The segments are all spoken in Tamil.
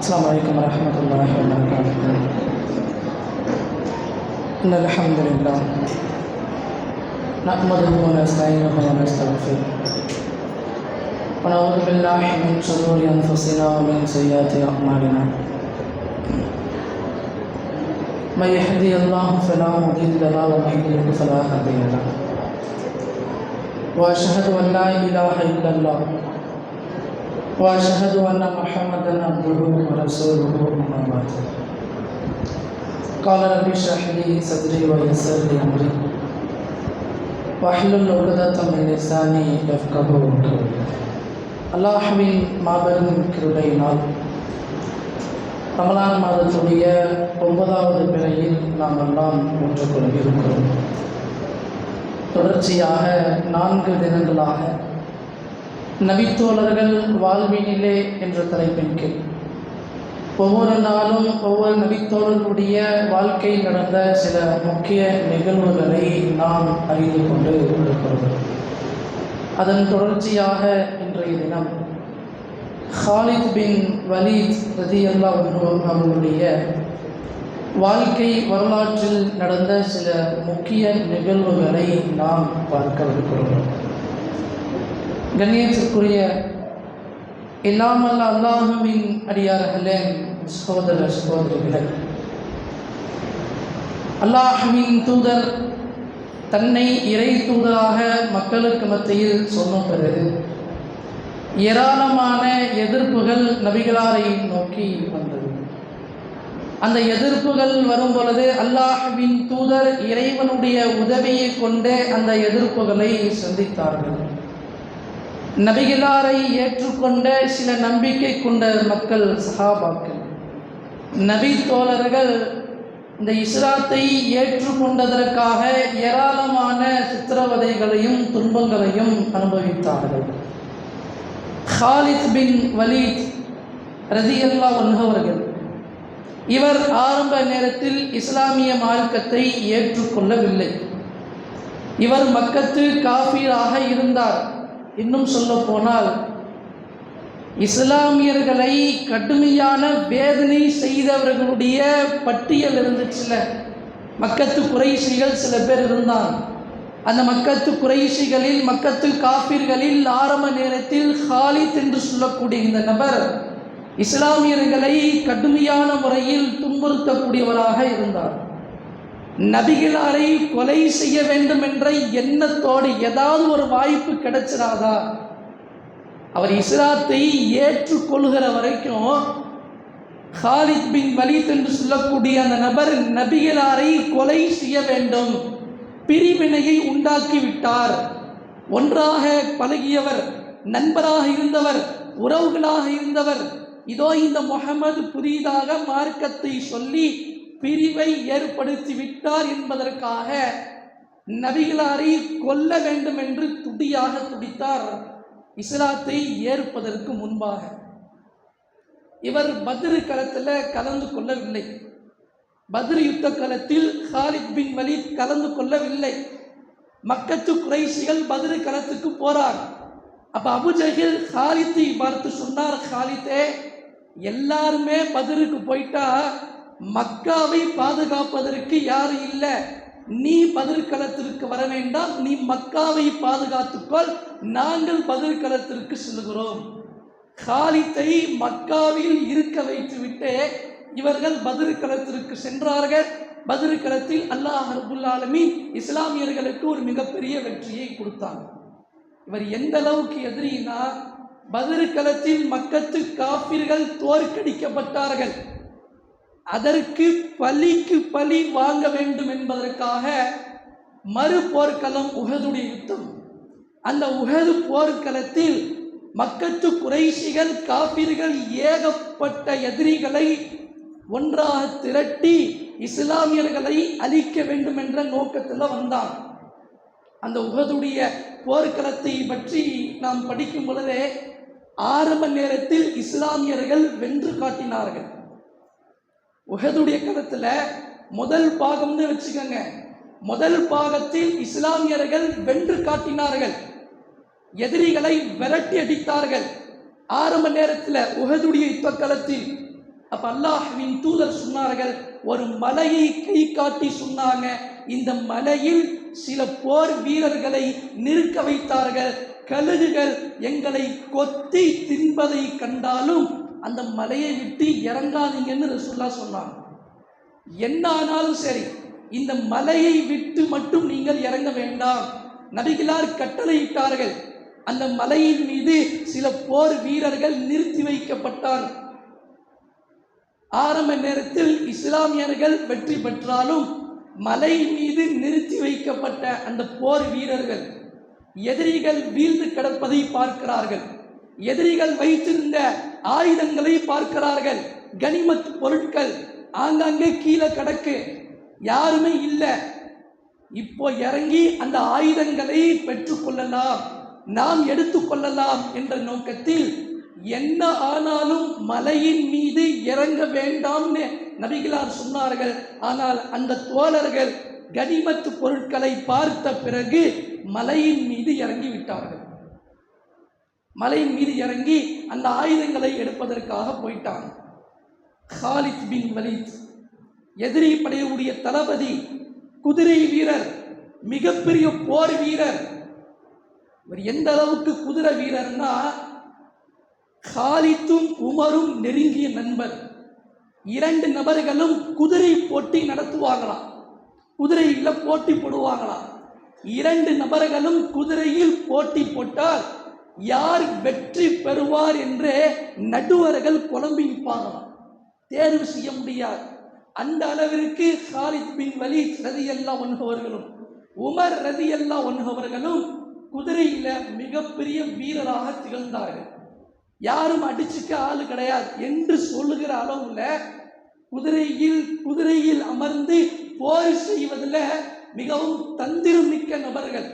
السلام عليكم ورحمة الله وبركاته. إن الحمد لله نحمده ونستعينه ونستغفره ونعوذ بالله من شرور أنفسنا ومن سيئات أعمالنا. من يهدي الله فلا مضل له ومن يضلل فلا هادي له. وأشهد أن لا إله إلا الله وأشهد أن محمدا عبده ورسوله أما بعد. قال رب اشرح لي صدري ويسر لي أمري واحلل عقدة من لساني يفقهوا قولي. அல்லாஹ்வின் மாபெரும் கிருபையினால் ரமலான் மாதத்துடைய 9வது பிறையில் நாம் எல்லாம் ஒன்று கொண்டிருக்கிறோம். தொடர்ச்சியாக 4 தினங்களாக நபித்தோழர்கள் வாழ்வினிலே என்ற தலைப்பின் கீழ் ஒவ்வொரு நாளும் ஒவ்வொரு நபித்தோழர்களுடைய வாழ்க்கையில் நடந்த சில முக்கிய நிகழ்வுகளை நாம் அறிந்து கொண்டு இருக்கிறோம். அதன் தொடர்ச்சியாக இன்றைய தினம் ஹாலித் பின் வலீத் ரலியல்லாஹு அன்ஹு அவர்களுடைய வாழ்க்கை வரலாற்றில் நடந்த சில முக்கிய நிகழ்வுகளை நாம் பார்க்கவிருக்கிறோம். கண்ணியத்திற்குரிய இல்லாமல் அல்லாஹுவின் அடியார்களே, சகோதர சகோதரிகளே, அல்லாஹுவின் தூதர் தன்னை இறை தூதராக மக்களுக்கு மத்தியில் சொன்ன பிறகு ஏராளமான எதிர்ப்புகள் நபிகளாரை நோக்கி வந்தது. அந்த எதிர்ப்புகள் வரும் பொழுது அல்லாஹுவின் தூதர் இறைவனுடைய உதவியை கொண்டு அந்த எதிர்ப்புகளை சந்தித்தார்கள். நபிகளாரை ஏற்றுக்கொண்ட சில நம்பிக்கை கொண்ட மக்கள், சஹாபாக்கள், நபி தோழர்கள் இந்த இஸ்லாத்தை ஏற்றுக்கொண்டதற்காக ஏராளமான சித்திரவதைகளையும் துன்பங்களையும் அனுபவித்தார்கள். ஹாலித் பின் வலீத் ரலியல்லாஹு அன்ஹு அவர்கள் இவர் ஆரம்ப நேரத்தில் இஸ்லாமிய மார்க்கத்தை ஏற்றுக்கொள்ளவில்லை. இவர் மக்கத்து காஃபிராக இருந்தார். இன்னும் சொல்ல போனால் இஸ்லாமியர்களை கடுமையான வேதனை செய்தவர்களுடைய பட்டியல் இருந்துச்சுல. மக்கத்து குறைஷிகள் சில பேர் இருந்தாங்க. அந்த மக்கத்து குறைஷிகளில், மக்கத்து காஃபிர்களில் ஆரம்ப நேரத்தில் ஹாலித் என்று சொல்லக்கூடிய இந்த நபர் இஸ்லாமியர்களை கடுமையான முறையில் துன்புறுத்தக்கூடியவராக இருந்தார். நபிகளாரை கொலை செய்ய வேண்டும் என்ற எண்ணத்தோடு ஏதாவது ஒரு வாய்ப்பு கிடைச்சிடாதா? அவர் இஸ்லாத்தை ஏற்றுக்கொள்கிற வரைக்கும் ஹாலித் பின் வலீத் என்று சொல்லக்கூடிய அந்த நபர் நபிகளாரை கொலை செய்ய வேண்டும், பிரிவினையை உண்டாக்கிவிட்டார். ஒன்றாக பழகியவர், நண்பராக இருந்தவர், உறவுகளாக இருந்தவர், இதோ இந்த முஹம்மது புதிதாக மார்க்கத்தை சொல்லி பிரிவை ஏற்படுத்தி விட்டார் என்பதற்காக நபிகளாரை கொல்ல வேண்டும் என்று துடியாக துடித்தார். இஸ்லாத்தை ஏற்பதற்கு முன்பாக இவர் பத்ர் களத்தில் கலந்து கொள்ளவில்லை. பத்ர் யுத்த களத்தில் ஹாலித் பின் வலீத் கலந்து கொள்ளவில்லை. மக்கத்து குறைஷிகள் பத்ர் களத்துக்கு போறார். அப்ப அபு ஜஹில் ஹாலித்தை பார்த்து சொன்னார், ஹாலித்தே, எல்லாருமே பத்ருக்கு போயிட்டா மக்காவை பாதுகாப்பதற்கு யாரும் இல்லை, நீ பதிர்களத்திற்கு வர வேண்டாம், நீ மக்காவை பாதுகாத்துக்கொள், நாங்கள் பதிர்களத்திற்கு செல்கிறோம். ஹாலித்தை மக்காவில் இருக்க வைத்துவிட்டு இவர்கள் பதிர்களத்திற்கு சென்றார்கள். பதிர்களத்தில் அல்லாஹ் ரப்புல் ஆலமீன் இஸ்லாமியர்களுக்கு ஒரு மிகப்பெரிய வெற்றியை கொடுத்தாங்க. இவர் எந்த அளவுக்கு எதிரினா, பதிர்களத்தில் மக்கத்து காஃபிர்கள் தோற்கடிக்கப்பட்டார்கள். அதற்கு பலிக்கு பலி வாங்க வேண்டும் என்பதற்காக மறு போர்க்களம் உஹதுடைய யுத்தம். அந்த உஹது போர்க்களத்தில் மக்கத்து குறைஷிகள், காபிர்கள் ஏகப்பட்ட எதிரிகளை ஒன்றாக திரட்டி இஸ்லாமியர்களை அழிக்க வேண்டும் என்ற நோக்கத்தில் வந்தார். அந்த உஹதுடைய போர்க்களத்தை பற்றி நாம் படிக்கும் பொழுதே ஆரம்ப நேரத்தில் இஸ்லாமியர்கள் வென்று காட்டினார்கள். உஹதுடைய களத்தில் முதல் பாகம்னு வச்சுக்கோங்க, முதல் பாகத்தில் இஸ்லாமியர்கள் வென்று காட்டினார்கள், எதிரிகளை விரட்டி அடித்தார்கள். ஆரம்ப நேரத்தில் உஹதுடைய யுத்த களத்தில் அப்ப அல்லாஹ்வின் தூதர் சொன்னார்கள், ஒரு மலையை கை காட்டி சொன்னாங்க, இந்த மலையில் சில போர் வீரர்களை நிற்க வைத்தார்கள். கழுகுகள் எங்களை கொத்தி தின்பதை கண்டாலும் அந்த மலையை விட்டு இறங்காதீங்கன்னு ரசூலுல்லாஹ் சொன்னாங்க. என்ன ஆனாலும் சரி, இந்த மலையை விட்டு மட்டும் நீங்கள் இறங்க வேண்டாம். நபிகளார் கட்டளையிட்டார்கள். அந்த மலையின் மீது சில போர் வீரர்கள் நிறுத்தி வைக்கப்பட்டார். ஆரம்ப நேரத்தில் இஸ்லாமியர்கள் வெற்றி பெற்றாலும் மலை மீது நிறுத்தி வைக்கப்பட்ட அந்த போர் வீரர்கள் எதிரிகள் வீழ்ந்து கிடப்பதை பார்க்கிறார்கள். எதிரிகள் வைத்திருந்த ஆயுதங்களை பார்க்கிறார்கள். கனிமத் பொருட்கள் ஆங்காங்கே கீழே கிடக்கு, யாருமே இல்லை. இப்போ இறங்கி அந்த ஆயுதங்களை பெற்றுக்கொள்ளலாம், நாம் எடுத்துக்கொள்ளலாம் என்ற நோக்கத்தில் என்ன ஆனாலும் மலையின் மீது இறங்க வேண்டாம்னு நபிகளார் சொன்னார்கள். ஆனால் அந்த தோழர்கள் கனிமத்து பொருட்களை பார்த்த பிறகு மலையின் மீது இறங்கி விட்டார்கள். மலையின் மீது இறங்கி அந்த ஆயுதங்களை எடுப்பதற்காக போயிட்டாங்க. காலித் பின் வலீத் எதிரி படையுடைய தளபதி, குதிரை வீரர், மிகப்பெரிய போர் வீரர். இவர் எந்த அளவுக்கு குதிரை வீரர்னா, காலித்தும் உமரும் நெருங்கிய நண்பர். 2 நபர்களும் குதிரை போட்டி நடத்துவாங்களாம், குதிரையில போட்டி போடுவாங்களாம். 2 நபர்களும் குதிரையில் போட்டி போட்டால் யார் வெற்றி பெறுவார் என்று நடுவர்கள் குழம்பி நிற்பாங்களாம், தேர்வு செய்ய முடியாது. அந்த அளவிற்கு காலித் பின் வலீத் ரலியல்லாஹு அன்ஹு அவர்களும் உமர் ரலியல்லாஹு அன்ஹு அவர்களும் குதிரையில மிகப்பெரிய வீரராக திகழ்ந்தார்கள். யாரும் அடிச்சுக்க ஆளு கிடையாது என்று சொல்லுகிற அளவுல குதிரையில் அமர்ந்து போர் செய்வதில் மிகவும் தந்திரம் மிக்க நபர்கள்.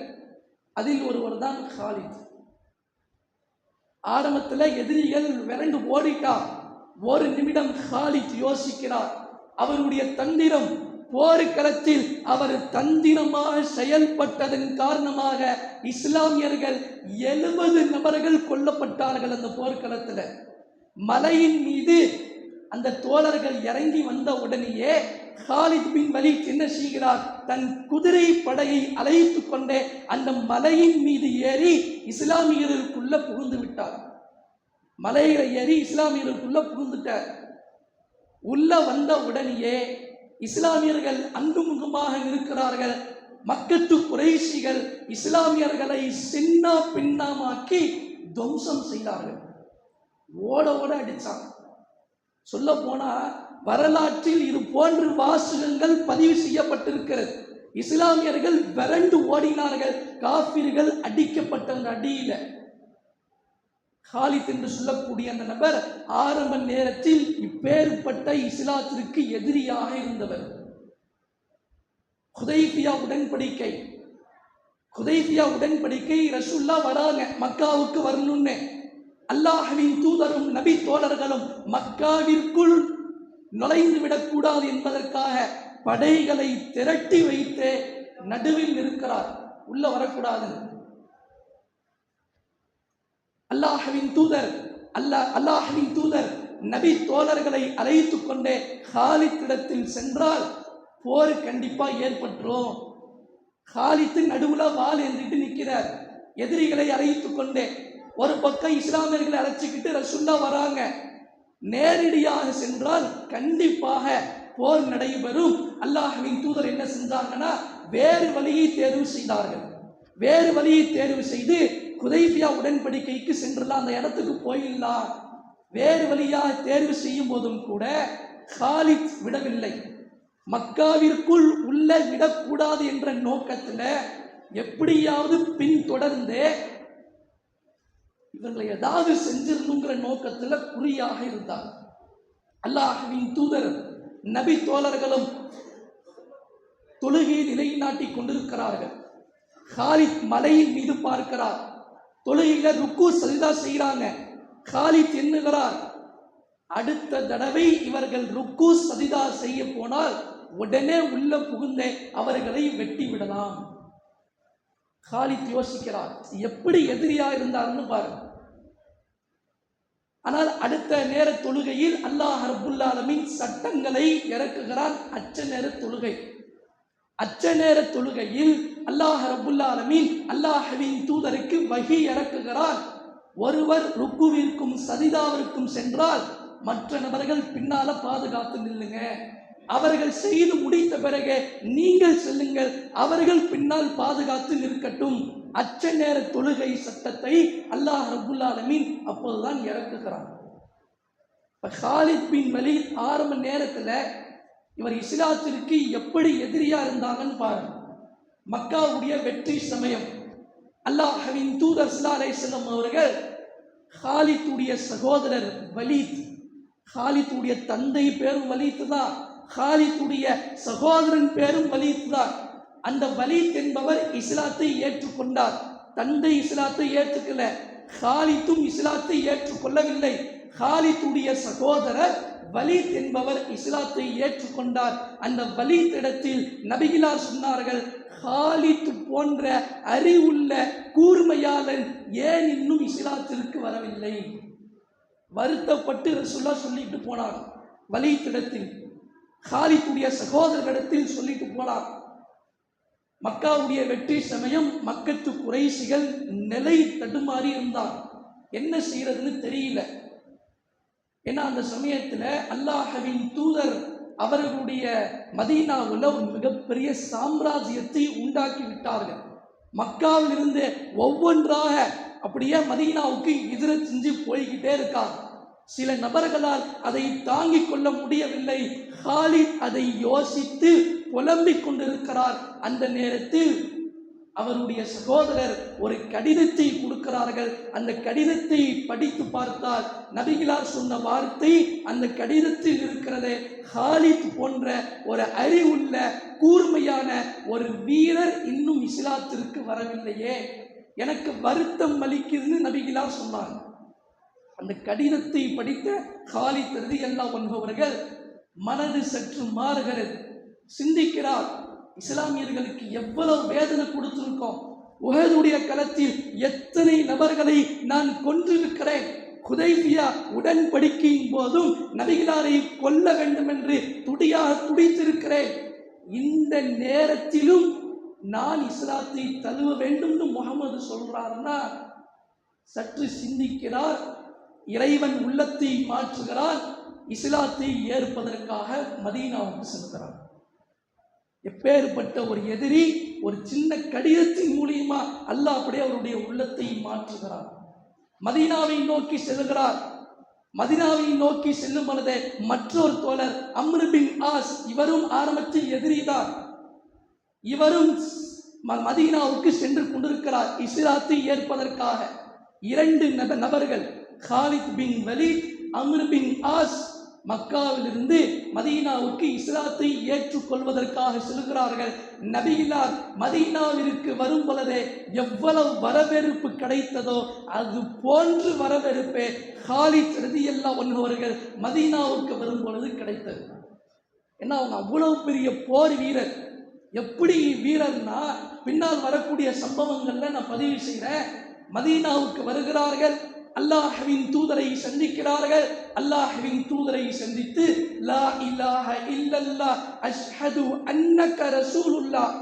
அதில் ஒருவர் தான் காலித். ஆரம்பத்தில் எதிரிகள் விரண்டு ஓடிட்டார். ஒரு நிமிடம் காலித் யோசிக்கிறார். அவருடைய தந்திரம், போர்க்களத்தில் அவர் தந்திரமாக செயல்பட்டதன் காரணமாக இஸ்லாமியர்கள் 70 நபர்கள் கொல்லப்பட்டார்கள். அந்த போர்க்களத்தில் மலையின் மீது அந்த தோழர்கள் இறங்கி வந்த உடனேயே காலித் பின் வலீத் என்ன செய்கிறார், தன் குதிரை படையை அழைத்து கொண்டே அந்த மலையின் மீது ஏறி இஸ்லாமியர்களுக்குள்ள புகுந்து விட்டார். மலையில ஏறி இஸ்லாமியர்களுக்குள்ள புகுந்துட்டார். உள்ள வந்த உடனேயே இஸ்லாமியர்கள் அங்குமுகமாக இருக்கிறார்கள். மக்கத்து குறைஷிகள் இஸ்லாமியர்களை சின்ன பின்னமாக்கி துவம்சம் செய்தார்கள். ஓட ஓட அடிச்சாங்க. சொல்ல போனா வரலாற்றில் இது போன்ற வாசகங்கள் பதிவு செய்யப்பட்டிருக்கிறது. இஸ்லாமியர்கள் விரண்டு ஓடினார்கள். காஃபிர்கள் அடிக்கப்பட்ட அந்த அடியில காலித் என்று சொல்லக்கூடிய அந்த நபர் ஆரம்ப நேரத்தில் இப்பேற்பட்ட இஸ்லாத்திற்கு எதிரியாக இருந்தவர். ஹுதைபியா உடன்படிக்கை ரசூலுல்லாஹ் வராங்க, மக்காவுக்கு வரணும்னு. அல்லாஹ்வின் தூதரும் நபி தோழர்களும் மக்காவிற்குள் நுழைந்து விடக்கூடாது என்பதற்காக படைகளை திரட்டி வைத்து நடுவில் இருக்கிறார், உள்ள வரக்கூடாது. அல்லாஹ்வின் தூதர் நபி தோழர்களை அழைத்து கொண்டே காலித்திடத்தில் சென்றால் போர் கண்டிப்பா ஏற்பட்டுரும். காலித்து நடுவுல வாள் ஏந்திட்டு நிற்கிறார். எதிரிகளை அழைத்து கொண்டே ஒரு பக்கம் இஸ்லாமியர்களை அழைச்சிக்கிட்டு ரசூலுல்லாஹ் வராங்க. நேரடியாக சென்றால் கண்டிப்பாக போர் நடைபெறும். அல்லாஹ்வின் தூதர் என்ன செஞ்சாங்கன்னா, வேறு வழியை தேர்வு செய்தார்கள். வேறு வழியை தேர்வு செய்து ஹுதைபியா உடன்படிக்கைக்கு சென்றலாம், அந்த இடத்துக்கு போயிடலாம். வேறு வழியாக தேர்வு செய்யும் போதும் கூட காலித் விடவில்லை. மக்காவிற்குள் உள்ள விடக்கூடாது என்ற நோக்கத்தில் எப்படியாவது பின்தொடர்ந்து இவர்களை ஏதாவது செஞ்சிருந்துங்கிற நோக்கத்தில் குறியாக இருந்தார். அல்லாஹ்வின் தூதர் நபி தோழர்களும் தொழுகையை நிலைநாட்டி கொண்டிருக்கிறார்கள். காலித் மலையின் மீது பார்க்கிறார். தொழுகையில ருக்கு சஜிதா செய்கிறாங்க. காலித் எண்ணுகிறார், அடுத்த தடவை இவர்கள் ருக்கு சஜிதா செய்ய போனால் உடனே உள்ள புகுந்த அவர்களை வெட்டி விடலாம். காலித் யோசிக்கிறார், எப்படி எதிரியா இருந்தார்னு பாருங்க. ஆனால் அடுத்த நேர தொழுகையில் அல்லாஹ் ரப்புல் ஆலமீன் சட்டங்களை இறக்குகிறான். அச்ச நேர தொழுகை. அச்ச நேர தொழுகையில் அல்லாஹ் ரப்புல் ஆலமீன் அல்லாஹ்வின் தூதருக்கு வஹி இறக்குகிறான். ஒருவர் ருக்குவிற்கும் சஜிதாவிற்கும் சென்றால் மற்ற நபர்கள் பின்னால பாதுகாத்து நில்லுங்க. அவர்கள் செய்து முடித்த பிறகு நீங்கள் செல்லுங்கள், அவர்கள் பின்னால் பாதுகாத்து நிற்கட்டும். அச்ச நேர தொழுகை சட்டத்தை அல்லாஹ் ரப்புல் ஆலமீன் அப்போதுதான் இறக்குகிறான். காலித் பின் வலீத் ஆரம்ப நேரத்தில் இவர் இஸ்லாத்திற்கு எப்படி எதிரியா இருந்தாங்கன்னு பாருங்க. மக்காவுடைய வெற்றி சமயம் அல்லாஹ்வின் தூதர் ஸல்லல்லாஹு அலைஹி வஸல்லம் அவர்கள் காலித்துடைய சகோதரர் வலீத், காலித்துடைய தந்தை பேரும் வலீத் தான், காலித்துடைய சகோதரன் பேரும் வலீத் தான். அந்த வலீத் என்பவர் இஸ்லாத்தை ஏற்றுக்கொண்டார். தந்தை இஸ்லாத்தை ஏற்றுக்கல, காலித்தும் இஸ்லாத்தை ஏற்றுக்கொள்ளவில்லை. காலித்துடைய சகோதரர் வலீத் என்பவர் இஸ்லாத்தை ஏற்றுக்கொண்டார். அந்த வலீத் இடத்தில் நபிகளார் சொன்னார்கள், காலித் போன்ற அறிவுள்ள கூர்மையாளன் ஏன் இன்னும் இஸ்லாத்திற்கு வரவில்லை? வருத்தப்பட்டு ரசூலுல்லாஹ் சொல்லிட்டு போனார். வலீத் இடத்தில், காலித்துடைய சகோதரரிடத்தில் சொல்லிட்டு போனார். மக்காவுடைய வெற்றி சமயம் மக்கத்து குறைஷிகள் நிலை தடுமாறி இருந்தார். என்ன செய்யறதுன்னு தெரியல. ஏன்னா அந்த சமயத்துல அல்லாஹ்வின் தூதர் அவர்களுடைய மதீனாவுல ஒரு மிகப்பெரிய சாம்ராஜ்யத்தை உண்டாக்கி விட்டார்கள். மக்காவில் இருந்து ஒவ்வொன்றாக அப்படியே மதீனாவுக்கு எதிர செஞ்சு போய்கிட்டே இருக்கார். சில நபர்களால் அதை தாங்கிக் கொள்ள முடியவில்லை. காலித் அதை யோசித்து புலம்பிக் கொண்டிருக்கிறார். அந்த நேரத்தில் அவருடைய சகோதரர் ஒரு கடிதத்தை கொடுக்கிறார்கள். அந்த கடிதத்தை படித்து பார்த்தால் நபிகளார் சொன்ன வார்த்தை அந்த கடிதத்தில் இருக்கிறது. காலித் போன்ற ஒரு அறிவுள்ள கூர்மையான ஒரு வீரர் இன்னும் இஸ்லாத்திற்கு வரவில்லையே, எனக்கு வருத்தம் அளிக்குதுன்னு நபிகளார் சொன்னாங்க. அந்த கடிதத்தை படித்த காலித் ரலியல்லாஹு அன்ஹு அவர்கள் மனது சற்று மாறுகிறது. சிந்திக்கிறார், இஸ்லாமியர்களுக்கு எவ்வளவு வேதனை கொடுத்திருக்கோம். உஹதுடைய களத்தில் எத்தனை நபர்களை நான் கொன்றிருக்கிறேன். ஹுதைபியா உடன்படிக்கையின் போதும் நபிகளாரை கொல்ல வேண்டும் என்று துடித்திருக்கிறேன். இந்த நேரத்திலும் நான் இஸ்லாத்தை தழுவ வேண்டும் முஹம்மது சொல்றாருன்னா சற்று சிந்திக்கிறார். இறைவன் உள்ளத்தை மாற்றுகிறார். இஸ்லாத்தை ஏற்பதற்காக மதீனாவுக்கு செல்கிறார். எப்பேற்பட்ட ஒரு எதிரி ஒரு சின்ன கடிதத்தின் மூலியமா அல்லாஹ் அப்படியே அவருடைய உள்ளத்தை மாற்றுகிறார். மதீனாவை நோக்கி செல்கிறார். மதீனாவை நோக்கி செல்லும் பொழுது மற்றொரு தோழர் அம்ர் பின் ஆஸ், இவரும் ஆரம்பத்தில் எதிரிதான். இவரும் மதீனாவுக்கு சென்று கொண்டிருக்கிறார் இஸ்லாத்தை ஏற்பதற்காக. இரண்டு நபர்கள் காலித் பின் வலீத், அம்ர் பின் ஆஸ் மக்காவிலிருந்து மதீனாவுக்கு இஸ்லாத்தை ஏற்றுக்கொள்வதற்காக செல்கிறார்கள். நபிகளார் மதீனாவிற்கு வரும் பொழுதே எவ்வளவு வரவேற்பு கிடைத்ததோ அது போன்று வரவேற்பே காலித் ரலியல்லாஹு அன்ஹு அவர்கள் மதீனாவுக்கு வரும் பொழுது கிடைத்தது. ஏன்னா அவங்க அவ்வளவு பெரிய போர் வீரர். எப்படி வீரர்னா பின்னால் வரக்கூடிய சம்பவங்கள்ல நான் பதிவு செய்கிறேன். மதீனாவுக்கு வருகிறார்கள், அல்லாஹ்வின் தூதரை சந்திக்கிறார்கள். அல்லாஹ்வின் தூதரை சந்தித்து லா இலாஹ இல்லல்லாஹ் அஷ்ஹது அன்னக ரசூலுல்லாஹ்,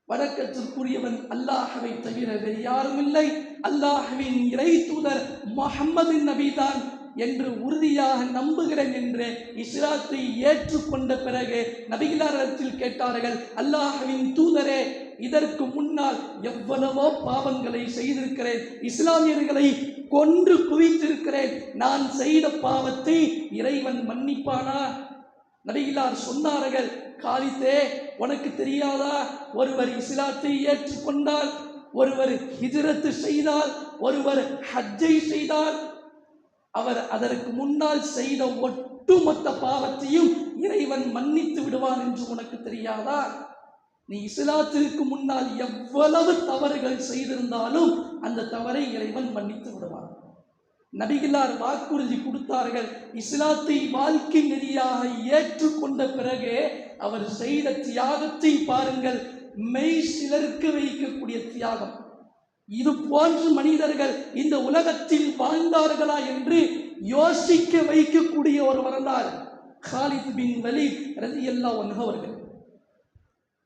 வணக்கத்திற்குரியவன் அல்லாஹ்வை தவிர வேறு யாரும் இல்லை, அல்லாஹ்வின் இறை தூதர் முஹம்மது நபிதான் என்று உறுதியாக நம்புகிறேன் என்று இஸ்லாத்தை ஏற்றுக்கொண்ட பிறகு நபிகளாரிடத்தில் கேட்டார்கள், அல்லாஹ்வின் தூதரே, இதற்கு முன்னால் எவ்வளவோ பாவங்களை செய்திருக்கிறேன், இஸ்லாமியர்களை கொன்று குவித்திருக்கிறேன், நான் செய்த பாவத்தை இறைவன் மன்னிப்பானா? நபிகளார் சொன்னார்கள், காலித்தே, உனக்கு தெரியாதா, ஒருவர் இஸ்லாத்தை ஏற்றுக்கொண்டால், ஒருவர் ஹிஜ்ரத் செய்தால், ஒருவர் ஹஜ்ஜை செய்தால், அவர் அதற்கு முன்னால் செய்த ஒட்டுமொத்த பாவத்தையும் இறைவன் மன்னித்து விடுவான் என்று உனக்கு தெரியாதா? நீ இஸ்லாத்திற்கு முன்னால் எவ்வளவு தவறுகள் செய்திருந்தாலும் அந்த தவறை இறைவன் மன்னித்து விடுவான். நபிகளார் வாக்குறுதி கொடுத்தார்கள். இஸ்லாத்தை வாழ்க்கை நெறியாக ஏற்றுக்கொண்ட பிறகு அவர் செய்த தியாகத்தை பாருங்கள். மெய் சிலருக்கு வைக்கக்கூடிய தியாகம். இது போன்று மனிதர்கள் இந்த உலகத்தில் வாழ்ந்தார்களா என்று யோசிக்க வைக்கக்கூடிய ஒரு வரலாறு. காலித் பின் வலீத் ரலியல்லாஹு அன்ஹு அவர்கள்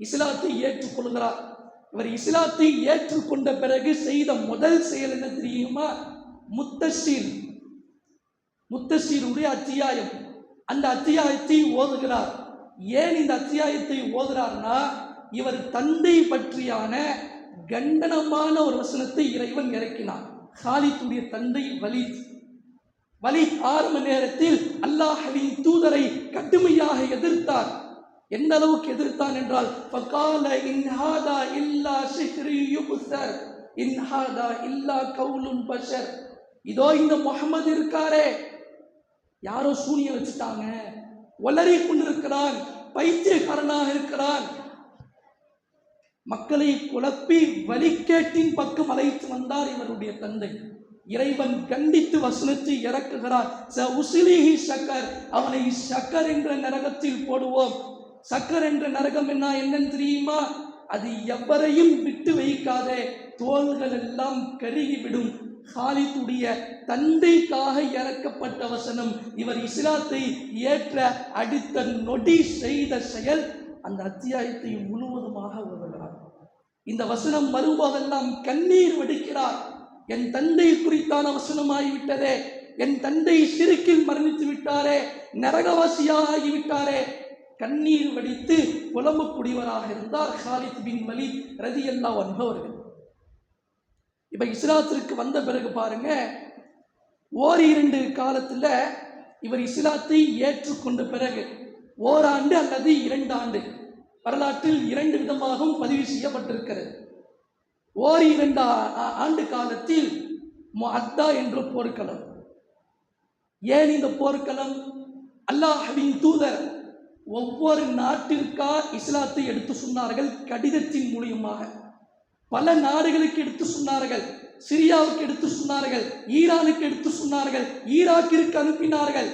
இஸ்லாத்தை ஏற்றுக்கொள்கிறார். இவர் இஸ்லாத்தை ஏற்றுக்கொண்ட பிறகு செய்த முதல் செயல் என்ன தெரியுமா? முத்தசீருடைய அத்தியாயம், அந்த அத்தியாயத்தை ஓதுகிறார். ஏன் இந்த அத்தியாயத்தை ஓதுகிறார்னா, இவர் தந்தை பற்றியான கண்டனமான ஒரு வசனத்தை இறைவன் இறக்கினார். காலித்துடைய தந்தை வலீத் ஆரம்ப நேரத்தில் அல்லாஹ்வின் தூதரை கடுமையாக எதிர்த்தார். எந்த அளவுக்கு எதிர்த்தான் என்றால், ஃபகால இன் ஹாதா இல்லா சிஹ்ரி யுப்ஸர் இன் ஹாதா இல்லா கவுலுல் பஷர். இதோ இந்த முஹம்மது இருக்காரே, யாரோ சூனியம் வச்சுட்டாங்க, வளரி கொண்டிருக்கிறான், பைத்தியக்காரனாக இருக்கிறான். மக்களை குழப்பி வழிகேட்டின் பக்கம் அழைத்து வந்தார் இவருடைய தந்தை. இறைவன் கண்டித்து வசனத்தை இறக்குகிறார். சக்கர், அவனை சக்கர் என்ற நரகத்தில் போடுவோம். சக்கர் என்ற நரகம் என்னன்னு தெரியுமா? அது எவரையும் விட்டு வைக்காதே, தோள்கள் எல்லாம் கருகிவிடும். காலித்துடைய தந்தைக்காக இறக்கப்பட்ட வசனம். இவர் இஸ்லாத்தை ஏற்ற அடுத்த நொடி செய்த செயல், அந்த அத்தியாயத்தை முழுவதுமாக ஓதுகிறார். இந்த வசனம் வரும்போதெல்லாம் கண்ணீர் வடிக்கிறார். என் தந்தை குறித்தான வசனமாகிவிட்டதே, என் தந்தை சிறுக்கில் மரணித்து விட்டாரே, நரகவாசியாகிவிட்டாரே. கண்ணீர் வடித்து புலம்பக்கூடியவராக இருந்தார் காலித் பின் வலீத் ரலியல்லாஹு அன்ஹு அவர்கள். இப்ப இஸ்லாத்திற்கு வந்த பிறகு பாருங்க, ஓரிரண்டு காலத்துல இவர் இஸ்லாத்தை ஏற்றுக்கொண்ட பிறகு ஓராண்டு அல்லது 2 ஆண்டு, வரலாற்றில் 2 விதமாகவும் பதிவு செய்யப்பட்டிருக்கிறது. ஓரிரண்டு ஆண்டு காலத்தில் முஅத்தா என்ற போர்க்களம். ஏன் இந்த போர்க்களம்? அல்லாஹ்வின் தூதர் ஒவ்வொரு நாட்டிற்கா இஸ்லாத்தை எடுத்து சொன்னார்கள். கடிதத்தின் மூலியமாக பல நாடுகளுக்கு எடுத்து சொன்னார்கள். சிரியாவுக்கு எடுத்து சொன்னார்கள், ஈரானுக்கு எடுத்து சொன்னார்கள், ஈராக்கிற்கு அனுப்பினார்கள்,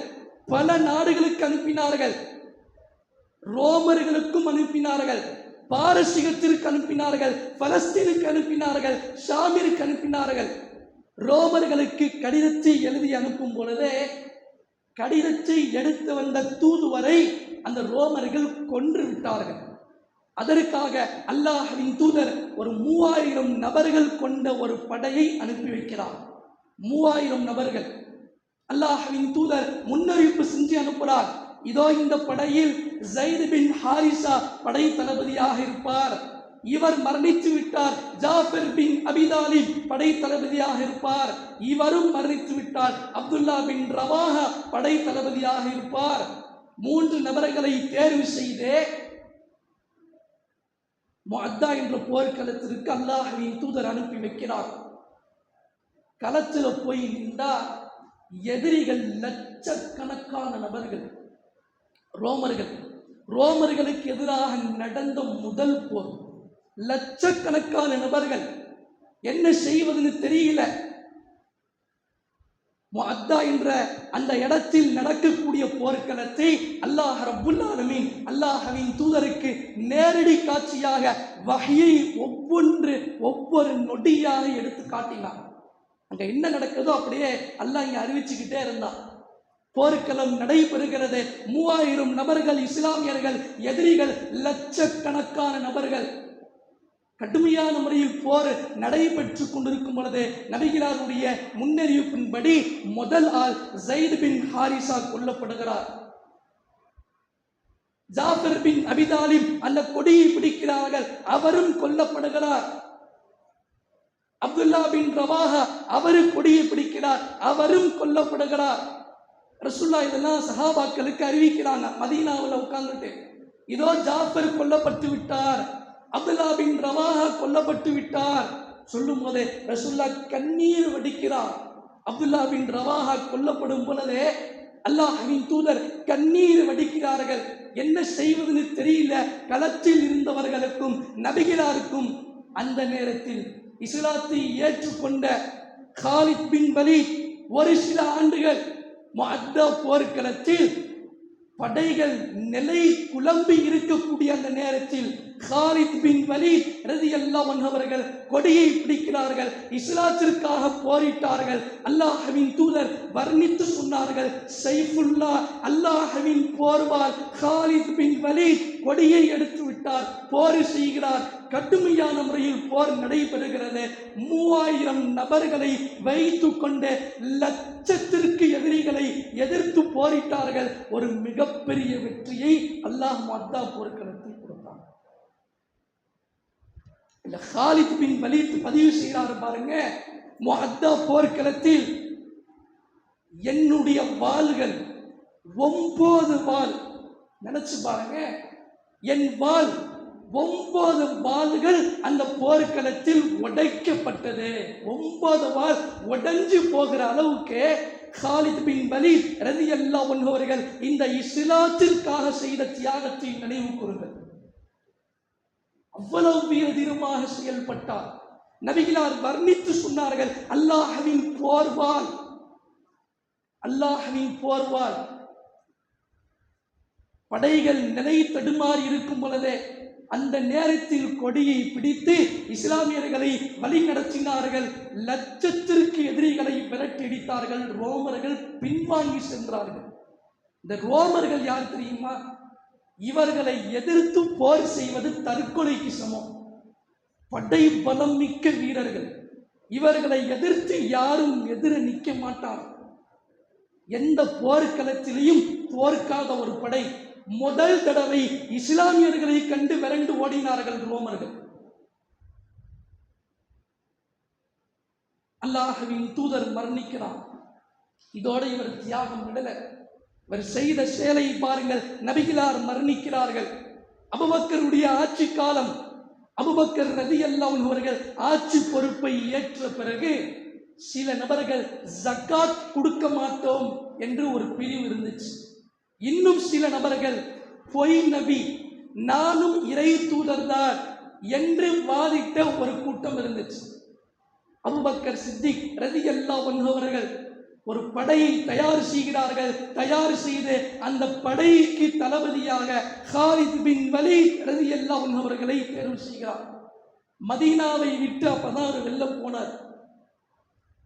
பல நாடுகளுக்கு அனுப்பினார்கள், ரோமர்களுக்கும் அனுப்பினார்கள், பாரசீகத்திற்கு அனுப்பினார்கள், பலஸ்தீனுக்கு அனுப்பினார்கள், ஷாமிற்கு அனுப்பினார்கள். ரோமர்களுக்கு கடிதத்தை எழுதி அனுப்பும் பொழுதே கடிதத்தை எடுத்து வந்த தூதுவரை அந்த ரோமர்கள் கொன்று விட்டார்கள். அதற்காக அல்லாஹ்வின் தூதர் ஒரு 3000 நபர்கள் கொண்ட ஒரு படையை அனுப்பி வைக்கிறார். 3000 நபர்கள் அல்லாஹ்வின் தூதர் முன்னறிவிப்பு செஞ்சு அனுப்புகிறார். இதோ இந்த படையில் ஸைத் பின் ஹாரிஸா படை தளபதியாக இருப்பார், இவர் மரணித்து விட்டார். ஜாஃபர் பின் அபி தாலிப் படை தளபதியாக இருப்பார், இவரும் மரணித்து விட்டார். அப்துல்லா பின் ரவாஹா படை தளபதியாக இருப்பார். 3 நபர்களை தேர்வு செய்து முஅத்தா என்ற போர்க்களத்திற்கு அல்லாஹ்வின் தூதர் அனுப்பி வைக்கிறார். களத்தில் போய் நின்றா எதிரிகள் லட்சக்கணக்கான நபர்கள், ரோமர்களுக்கு எதிராக நடந்த முதல் போர். லட்சக்கணக்கான நபர்கள், என்ன செய்வதுன்னு தெரியல. முஅத்தா என்ற அந்த இடத்தில் நடக்கக்கூடிய போர்க்களத்தை அல்லாஹ் ரப்புல் ஆலமீன் அல்லாஹ்வின் தூதருக்கு நேரடி காட்சியாக வஹ்யை ஒவ்வொரு நொடியாக எடுத்து காட்டினார். அங்க என்ன நடக்குதோ அப்படியே அல்லாஹ் இங்க அறிவிச்சுக்கிட்டே இருந்தான். போர்க்களம் நடைபெறுகிறது. 3000 நபர்கள் இஸ்லாமியர்கள், எதிரிகள் லட்சக்கணக்கான நபர்கள். கடுமையான முறையில் போர் நடைபெற்று கொண்டிருக்கும் பொழுது நபிகளாருடைய முன்னறிவிப்பின்படி முதல் ஆள் ஸைத் பின் ஹாரிஸா கொல்லப்படுகிறார். ஜாஃபர் பின் அபி தாலிப் அந்த கொடியை பிடிக்கிறார்கள், அவரும் கொல்லப்படுகிறார். அப்துல்லா பின் ரவாஹா அவரு கொடியை பிடிக்கிறார், அவரும் கொல்லப்படுகிறார். ரசூலுல்லாஹ் இதெல்லாம் சஹாபாக்களுக்கு அறிவிக்கிறாங்க மதீனாவில் உட்கார்ந்துட்டு. இதோ ஜாஃபர் கொல்லப்பட்டு விட்டார், அப்துல்லா பின் ரவாஹா கொல்லப்பட்டு விட்டார் சொல்லும் போதே ரசூலுல்லாஹ் கண்ணீர் வடிக்கிறார். அப்துல்லா பின் ரவாஹா கொல்லப்படும் பொழுதே அல்லாஹ்வின் தூதர் கண்ணீர் வடிக்கிறார்கள். என்ன செய்வதுன்னு தெரியல களத்தில் இருந்தவர்களுக்கும் நபிகளாருக்கும். அந்த நேரத்தில் இஸ்லாத்தை ஏற்றுக்கொண்ட காலித் பின் வலீத் ஒரு சில ஆண்டுகள் முஅத்தா போர்க்களத்தில் படைகள் நிலை குழம்பி இருக்கக்கூடிய அந்த நேரத்தில் காலித் பின் வலீத் ரலியல்லாஹு அன்ஹு அவர்கள் கொடியை பிடிக்கிறார்கள், இஸ்லாத்திற்காக போரிட்டார்கள். அல்லாஹ்வின் தூதர் வர்ணித்து சொன்னார்கள், சைஃபுல்லா, அல்லாஹ்வின் போர்வால் காலித் பின் வலீத் கொடியை எடுத்து விட்டார், போர் செய்கிறார். கடுமையான முறையில் போர் நடைபெறுகிறது. 3000 நபர்களை வைத்து கொண்டு லட்சத்திற்கு எதிரிகளை எதிர்த்து போரிட்டார்கள். ஒரு மிகப்பெரிய வெற்றியை அல்லாஹ் முஅத்தா போர்க்களத்தில் கொடுத்தார். இந்த காலித் பின் வலீத் பதிவு செய்கிறார் பாருங்க, முஅத்தா போர்க்களத்தில் என்னுடைய வாள்கள் 9 வாள், நினைச்சு பாருங்க, என் வாள் 9 வாள்கள் அந்த போர்க்களத்தில் உடைக்கப்பட்டது. 9 வாள் உடைஞ்சு போகிற அளவுக்கு காலித் பின் வலீத் ரலியல்லாஹு அன்ஹு அவர்கள் இந்த இஸ்லாத்திற்காக செய்த தியாகத்தை நினைவு கூறுங்கள். அவ்வளவு வீரதீரமாக செயல்பட்டார். நபிகளார் வர்ணித்து சொன்னார்கள், அல்லாஹ்வின் போர்வாள், அல்லாஹ்வின் போர்வாள். படைகள் நிலை தடுமாறி இருக்கும் பொழுதே அந்த நேரத்தில் கொடியை பிடித்து இஸ்லாமியர்களை வழி நடத்தினார்கள். லட்சத்திற்கு எதிரிகளை விரட்டியடித்தார்கள். ரோமர்கள் பின்வாங்கி சென்றார்கள். இந்த ரோமர்கள் யார் தெரியுமா? இவர்களை எதிர்த்து போர் செய்வது தற்கொலைக்கு சமம். படை பலம் மிக்க வீரர்கள். இவர்களை எதிர்த்து யாரும் எதிர நிற்க மாட்டார். எந்த போர்க்களத்திலையும் தோற்காத ஒரு படை. முதல் தடவை இஸ்லாமியர்களை கண்டு விரண்டு ஓடினார்கள் ரோமர்கள். அல்லாஹ்வின் தூதர் மரணிக்கிறார். இதோட இவர் தியாகம் விடல. இவர் செய்த செயலை பாருங்கள். நபிகளார் மரணிக்கிறார்கள். அபூபக்கருடைய ஆட்சி காலம். அபூபக்கர் ரலியல்லாஹு அன்ஹு அவர்கள் ஆட்சி பொறுப்பை ஏற்ற பிறகு சில நபர்கள் ஜக்காத் கொடுக்க மாட்டோம் என்று ஒரு பிரிவு இருந்துச்சு. இன்னும் சில நபர்கள் பொய் நபி, நானும் இறை தூதர்தான் என்று வாதிட்ட ஒரு கூட்டம் இருந்துச்சு. அபூபக்கர் சித்திக் ரலியல்லாஹு அன்ஹு அவர்கள் ஒரு படையை தயார் செய்கிறார்கள். தயார் செய்து அந்த படைக்கு தளபதியாக காலித் பின் வலீத் ரலியல்லாஹு அன்ஹு அவர்களை தேர்வு செய்கிறார். மதீனாவை விட்டு அப்பதான் வெள்ளம் போனார்.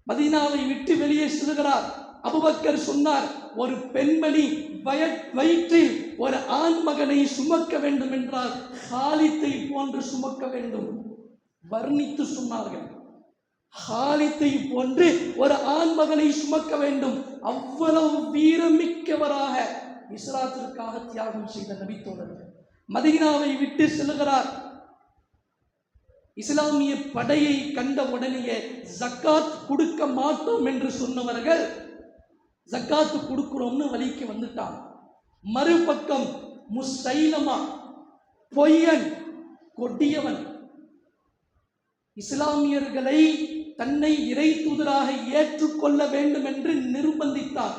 மதீனாவை விட்டு வெளியே செல்கிறார். அபூபக்கர் சொன்னார், ஒரு பெண்மணி வயிற்றில் ஒரு ஆண் மகனை சுமக்க வேண்டும் என்றால் காலித்தை போன்று சுமக்க வேண்டும். வர்ணித்து சொன்னார்கள், காலித்தை போன்று ஒரு ஆண் மகனை சுமக்க வேண்டும். அவ்வளவு வீரமிக்கவராக இஸ்லாத்திற்காக தியாகம் செய்த நபி தோழர்கள். மதீனாவை விட்டு செல்கிறார். இஸ்லாமிய படையை கண்ட உடனேயே ஜக்காத் கொடுக்க மாட்டோம் என்று சொன்னவர்கள் ஜக்காத்து கொடுக்கிறோம்னு வழிக்கு வந்துட்டான். மறுபக்கம் முஸ்ஸைலமா, பொய்யன், கொடியவன், இஸ்லாமியர்களை தன்னை இறை தூதராக ஏற்றுக்கொள்ள வேண்டும் என்று நிர்பந்தித்தான்.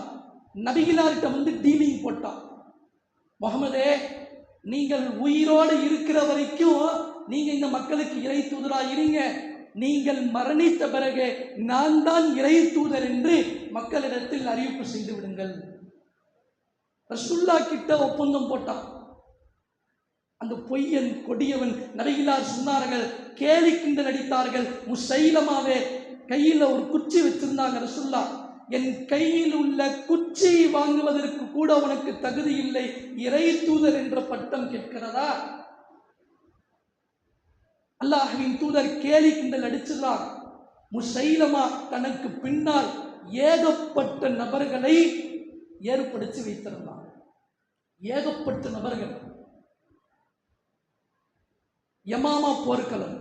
நபிகளார்கிட்ட வந்து டீலிங் போட்டான். முஹம்மதே, நீங்கள் உயிரோடு இருக்கிற வரைக்கும் நீங்க இந்த மக்களுக்கு இறை தூதராக இருங்க. நீங்கள் மரணித்த பிறகு நான் தான் இறை தூதர் என்று மக்களிடத்தில் அறிவிப்பு செய்து விடுங்கள். ரசூலுல்லாஹ் கிட்ட ஒப்பந்தம் போட்டான். அந்த பொய்யன் கொடியவன் நபிகளார் சொன்னார்கள், கேலி கிண்டல் அடித்தார்கள். முஸ்ஸைலமாவே கையில் ஒரு குச்சி வச்சிருந்தாங்க. ரசூலுல்லாஹ், என் கையில் உள்ள குச்சியை வாங்குவதற்கு கூட உனக்கு தகுதி இல்லை, இறை தூதர் என்ற பட்டம் கேட்கிறதா? அல்லாஹ்வின் தூதர் கேலி கிண்டல் அடிச்சிடறார். முஸ்ஸைலமா தனக்கு பின்னால் ஏகப்பட்ட நபர்களை ஏற்படுத்தி வைத்திருந்தார். ஏகப்பட்ட நபர்கள். யமாமா போர்க்களம்,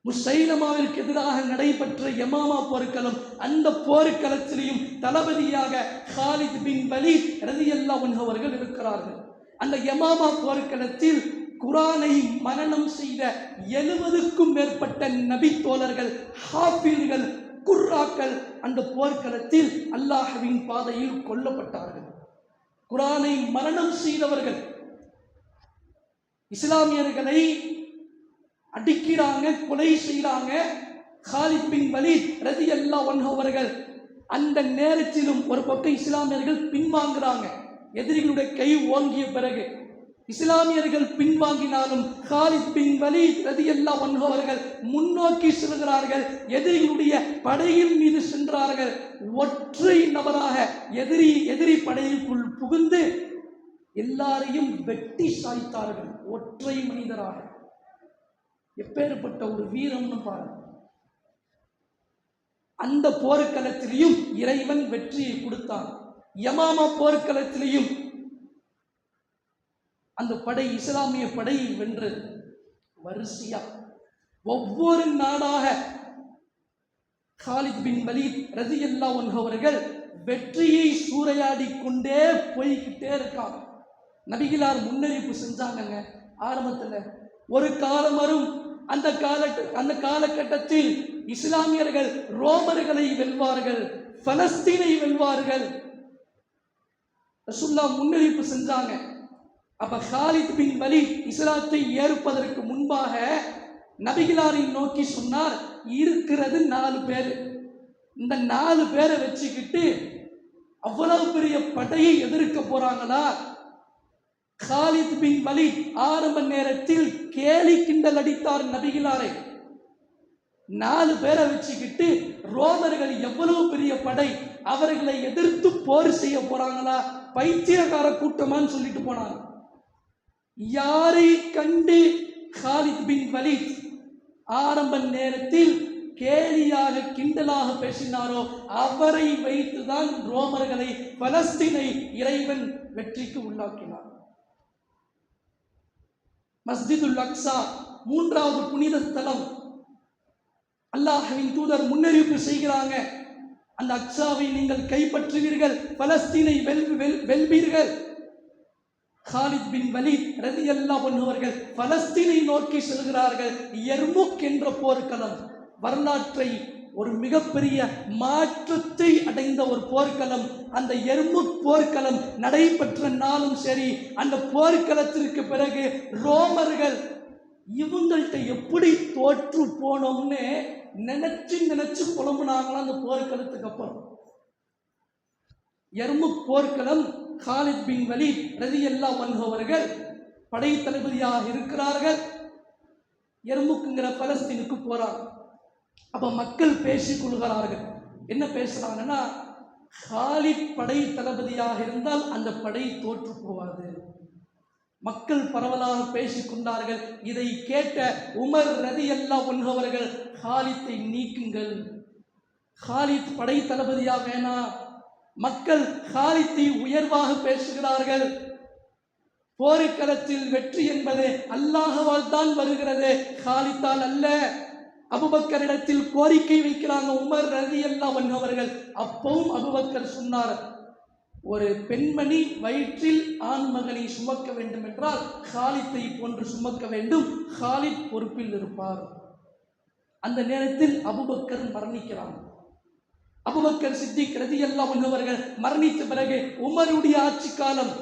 முஸ்ஸைலமாவிற்கு எதிராக நடைபெற்ற யமாமா போர்க்களம். அந்த போர்க்களத்திலையும் தளபதியாக காலித் பின் வலீத் ரலியல்லாஹு அன்ஹு அவர்கள் இருக்கிறார்கள். அந்த யமாமா போர்க்களத்தில் குரானை மனனம் செய்த 70க்கும் மேற்பட்ட நபி தோழர்கள், ஹாஃபில்கள், குர்ராக்கள் அந்த போர்க்களத்தில் அல்லாஹ்வின் பாதையில் கொல்லப்பட்டார்கள். குரானை மரணம் செய்தவர்கள் இஸ்லாமியர்களை அடிக்கிறாங்க, கொலை செய்கிறாங்க. காலித் பின் வலீத் ரலியல்லாஹு அன்ஹு அவர்கள் அந்த நேரத்திலும் ஒரு பக்கம் இஸ்லாமியர்கள் பின்வாங்குறாங்க. எதிரிகளுடைய கை ஓங்கிய பிறகு இஸ்லாமியர்கள் பின்வாங்கினாலும் காலித் பின் வலீத் ரலியல்லாஹு அன்ஹு அவர்கள் முன்னோக்கி செல்கிறார்கள். எதிரிகளுடைய படையின் மீது சென்றார்கள். ஒற்றை நபராக எதிரி படையிற்குள் புகுந்து எல்லாரையும் வெட்டி சாய்த்தார்கள். ஒற்றை மனிதராக. எப்பேற்பட்ட ஒரு வீரம்னு பாருங்க. அந்த போர்க்களத்திலையும் இறைவன் வெற்றியை கொடுத்தான். யமாமா போர்க்களத்திலையும் அந்த படை இஸ்லாமிய படை வென்றது. வரிசையா ஒவ்வொரு நாடாக காலித் பின் வலீத் ரலியல்லாஹு அன்ஹு அவர்கள் வெற்றியை சூறையாடி கொண்டே போய்கிட்டே இருக்காங்க. நபிகளார் முன்னறிவிப்பு செஞ்சாங்க. ஆரம்பத்தில் ஒரு காலம் வரும், அந்த காலகட்டத்தில் இஸ்லாமியர்கள் ரோமர்களை வெல்வார்கள், பலஸ்தீனை வெல்வார்கள். ரசூலுல்லாஹ் முன்னறிவிப்பு செஞ்சாங்க. அப்ப காலித் பின் வலீத் இஸ்லாத்தை ஏற்பதற்கு முன்பாக நபிகளாரை நோக்கி சொன்னார், இருக்கிறது 4 பேர். இந்த 4 பேரை வச்சுக்கிட்டு அவ்வளவு பெரிய படையை எதிர்க்க போறாங்களா? காலித் பின் வலீத் ஆரம்ப நேரத்தில் கேலி கிண்டல் அடித்தார் நபிகளாரை. 4 பேரை வச்சுக்கிட்டு ரோமர்கள் எவ்வளவு பெரிய படை, அவர்களை எதிர்த்து போர் செய்ய போறாங்களா? பைத்தியக்கார கூட்டமான்னு சொல்லிட்டு போனாங்க. யாரை கண்டு காலித் பின் வலீத் ஆரம்ப நேரத்தில் கேலியாக கிண்டலாக பேசினாரோ அவரை வைத்துதான் ரோமர்களை, பலஸ்தீனை இறைவன் வெற்றிக்கு உள்ளாக்கினார். மஸ்ஜிதுல் அக்ஸா 3வது புனித ஸ்தலம். அல்லாஹ்வின் தூதர் முன்னறிவிப்பு செய்கிறாங்க, அந்த அக்ஸாவை நீங்கள் கைப்பற்றுவீர்கள், பலஸ்தீனை வெல்வீர்கள். காலித் பின் வலீத் ரலியல்லாஹு அன்ஹு அவர்கள் பலஸ்தீனை நோக்கி செல்கிறார்கள். யர்முக் என்ற போர்க்களம் வரலாற்றை ஒரு மிகப்பெரிய மாற்றத்தை அடைந்த ஒரு போர்க்களம். அந்த யர்முக் போர்க்களம் நடைபெற்ற நாளும் சரி, அந்த போர்க்களத்திற்கு பிறகு ரோமர்கள் இவங்கள்ட்ட எப்படி தோற்று போனோம்னு நினைச்சு புலம்புனாங்களாம். அந்த போர்க்களத்துக்கு அப்புறம் யர்முக் போர்க்களம் காலித் பின் வலீத் ரலியல்லாஹு அன்ஹு அவர்கள் படை தளபதியாக இருக்கிறார்கள். யர்முக்ங்கிற பலஸ்தீனுக்கு போறாங்க. அப்ப மக்கள் பேசிக் கொள்கிறார்கள். என்ன பேசுறாங்கன்னா, காலித் படை தளபதியாக இருந்தால் அந்த படை தோற்று போவாது. மக்கள் பரவலாக பேசிக் கொண்டார்கள். இதை கேட்ட உமர் ரலியல்லாஹு அன்ஹு அவர்கள், காலித்தை நீக்குங்கள், காலித் படை தளபதியா வேணாம். மக்கள் காலித்தை உயர்வாக பேசுகிறார்கள். போர்க்களத்தில் வெற்றி என்பது அல்லாஹ்வால் தான் வருகிறது, காலித்தால் அல்ல. அபூபக்கரிடத்தில் கோரிக்கை வைக்கிறாங்க உமர் ரலியல்லாஹு அன்ஹு அவர்கள். அப்பவும் அபூபக்கர் சொன்னார், ஒரு பெண்மணி வயிற்றில் ஆண் மகனை சுமக்க வேண்டும் என்றால் காலித்தை போன்று சுமக்க வேண்டும், காலித் பொறுப்பில் இருப்பார். அந்த நேரத்தில் அபூபக்கர் மரணிக்கிறார். அபூபக்கர் சித்திக் ரலியல்லாஹு அன்ஹு அவர்கள் மரணித்த பிறகு உமருடைய ஆட்சி காலம்.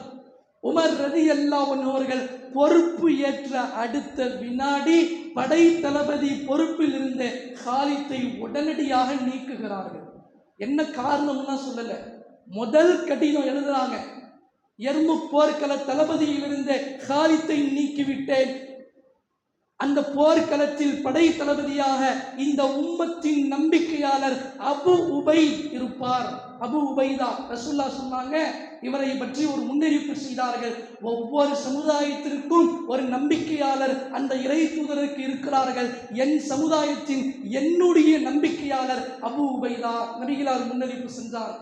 உமர் ரலியல்லாஹு அன்ஹு அவர்கள் பொறுப்பு ஏற்ற அடுத்த வினாடி படை தளபதி பொறுப்பில் இருந்த காலித்தை உடனடியாக நீக்குகிறார்கள். என்ன காரணம்னா சொல்லல, முதல் கடிதம் எழுதுறாங்க, யர்முக் போர்க்கள தளபதியில் இருந்த காலித்தை நீக்கிவிட்டேன். அந்த போர்க்களத்தில் படை தளபதியாக இந்த உம்மத்தின் நம்பிக்கையாளர் அபு உபைத் இருப்பார். அபு உபைதா ரசூலுல்லாஹ் சொன்னாங்க, இவரை பற்றி ஒரு முன்னறிவிப்பு செய்தார்கள். ஒவ்வொரு சமுதாயத்திற்கும் ஒரு நம்பிக்கையாளர் அந்த இறை தூதருக்கு இருக்கிறார்கள். என் சமுதாயத்தின் என்னுடைய நம்பிக்கையாளர் அபு உபைதா. நபிகளார் முன்னறிவிப்பு சென்றார்.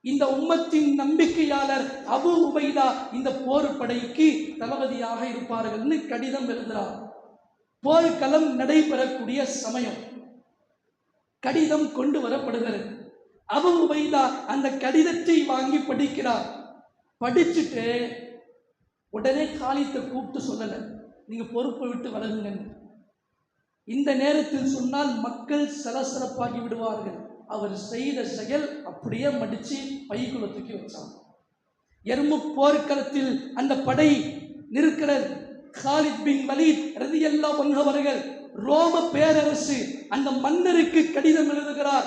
இந்த உம்மத்தின் நம்பிக்கையாளர் அபு உபைதா இந்த போர் படைக்கு தளபதியாக இருப்பார்கள்னு கடிதம் எழுதுகிறார். போர்க்களம் நடைபெறக்கூடிய சமயம் கடிதம் கொண்டு வரப்படுகிறது. அபு உபைதா அந்த கடிதத்தை வாங்கி படிக்கிறார். படிச்சுட்டு உடனே காலித்தை கூப்பிட்டு சொல்லல, நீங்க பொறுப்பை விட்டு வளருங்க. இந்த நேரத்தில் சொன்னால் மக்கள் சலசலப்பாகி விடுவார்கள். அவர் செய்த செயல் அப்படியே மடிச்சு பைக்குள்ள தூக்கி வச்சாங்க. யர்முக் போர்க்களத்தில் அந்த படை நிற்கிறது. காலித் பின் வலீத் ரலியல்லாஹு அன்ஹு அவர்கள் ரோம பேரரசு அந்த மன்னருக்கு கடிதம் எழுதுகிறார்.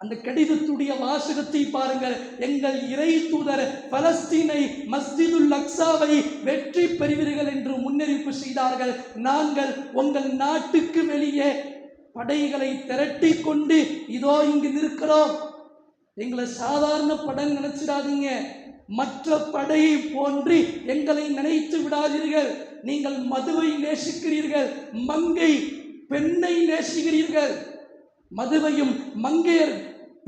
அந்த கடிதத்துடைய வாசகத்தை பாருங்கள். எங்கள் இறை தூதர் பலஸ்தீனை மஸ்ஜிதுல் அக்ஸாவை வெற்றி பெறுவீர்கள் என்று முன்னறிவிப்பு செய்தார்கள். நாங்கள் உங்கள் நாட்டுக்கு வெளியே படைகளை திரட்டி கொண்டு இதோ இங்கு நிற்கிறோம். எங்களை சாதாரண படை நினைச்சிடாதீங்க. மற்ற படையை போன்று எங்களை நினைத்து விடாதீர்கள். நீங்கள் மதுவை நேசிக்கிறீர்கள், மங்கை பெண்ணை நேசிக்கிறீர்கள். மதுவையும் மங்கையர்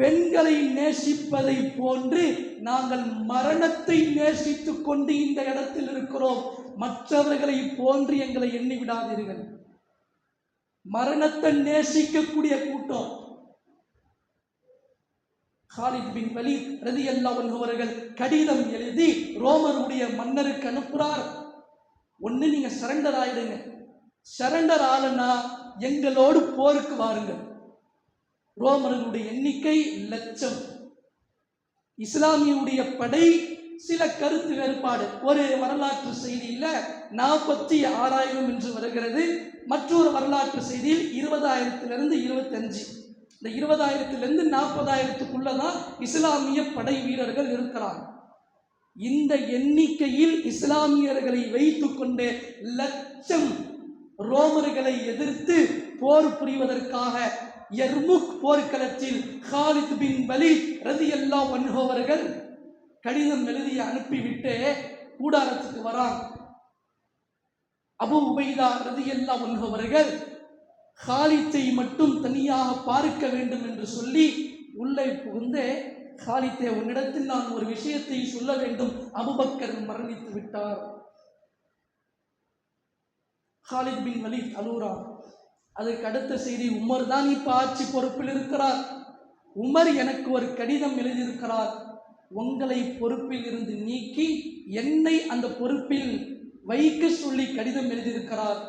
பெண்களை நேசிப்பதை போன்று நாங்கள் மரணத்தை நேசித்துக் கொண்டு இந்த இடத்தில் இருக்கிறோம். மற்றவர்களை போன்று எங்களை எண்ணி விடாதீர்கள். மரணத்தை நேசிக்கக்கூடிய கூட்டம். காலித் பின் வலீத் ரலியல்லாஹு அன்ஹு அவர்கள் கடிதம் எழுதி ரோமருடைய மன்னருக்கு அனுப்புறார். ஒண்ணு நீங்க சரண்டர் ஆயிடுங்க. சரண்டர் ஆளுனா எங்களோடு போருக்கு வாருங்கள். ரோமர்களுடைய எண்ணிக்கை 1,00,000. இஸ்லாமியுடைய படை சில கருத்து வேறுபாடு. ஒரு வரலாற்று செய்தியில 46,000 என்று வருகிறது. மற்றொரு வரலாற்று செய்தியில் 20,000 25. இந்த 20,000 40,000 இஸ்லாமிய படை வீரர்கள் இருக்கிறாங்க. இந்த எண்ணிக்கையில் இஸ்லாமியர்களை வைத்துக் கொண்டு 1,00,000 ரோமர்களை எதிர்த்து போர் புரிவதற்காக யர்முக் போர்க்களத்தில் காலித் பின் வலீத் ரலியல்லாஹு அன்ஹு அவர்கள் கடிதம் எழுதி அனுப்பிவிட்டு கூடாரத்துக்கு வராங்க. அபூ உபைதா ரலியல்லாஹு அன்ஹு அவர்கள் காலித்தை மட்டும் தனியாக பார்க்க வேண்டும் என்று சொல்லி உள்ளே புகுந்து, காலித்தே, உன்னிடத்தில் நான் ஒரு விஷயத்தை சொல்ல வேண்டும், அபூபக்கர் மரணித்து விட்டார். காலித் பின் வலீத் அலூரான். அதற்கு அடுத்த செய்தி, உமர் தான் இப்ப ஆட்சி பொறுப்பில் இருக்கிறார். உமர் எனக்கு ஒரு கடிதம் எழுதியிருக்கிறார். உங்களை பொறுப்பில் இருந்து நீக்கி என்னை அந்த பொறுப்பில் வைக்க சொல்லி கடிதம் எழுதியிருக்கிறார்.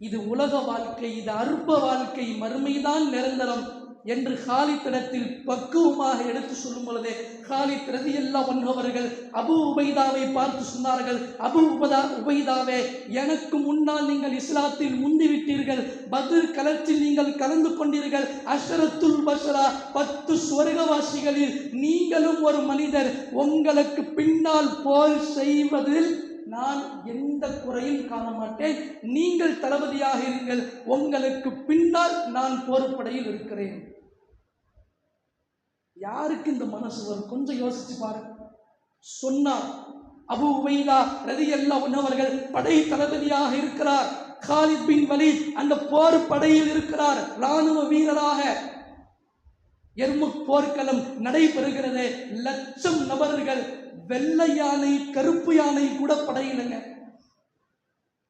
இது உலக வாழ்க்கை, இது அற்ப வாழ்க்கை, மறுமைதான் நிரந்தரம் என்று காலித்திடத்தில் பக்குவமாக எடுத்து சொல்லும் பொழுதே காலித் ரலியல்லாஹு அன்ஹு அவர்கள் அபூ உபைதாவை பார்த்து சொன்னார்கள், அபூ உபைதாவே, எனக்கு முன்னால் நீங்கள் இஸ்லாத்தில் முந்திவிட்டீர்கள். பத்ர் களத்தில் நீங்கள் கலந்து கொண்டீர்கள். அஷரத்துல் பஷரா 10 சுவர்க்கவாசிகளில் நீங்களும் ஒரு மனிதர். உங்களுக்கு பின்னால் போர் செய்வதில் நான் எந்த குறையும் காண மாட்டேன். நீங்கள் தளபதியாக இருங்கள். உங்களுக்கு பின்னால் நான் போர்ப்படையில் இருக்கிறேன். யாருக்கு இந்த மனசு வரும்? கொஞ்சம் யோசிச்சு பாருங்க. சொன்னார். அபூ உபைதா ரலியல்லாஹு அன்ஹு அவர்கள் படை தளபதியாக இருக்கிறார். காலித் பின் வலீத் அந்த போர் படையில் இருக்கிறார், ராணுவ வீரராக. யர்முக் போர்க்களம் நடைபெறுகிறது. 1,00,000 நபர்கள், வெள்ளை யானை, கருப்பு யானை கூட படையிலுங்க.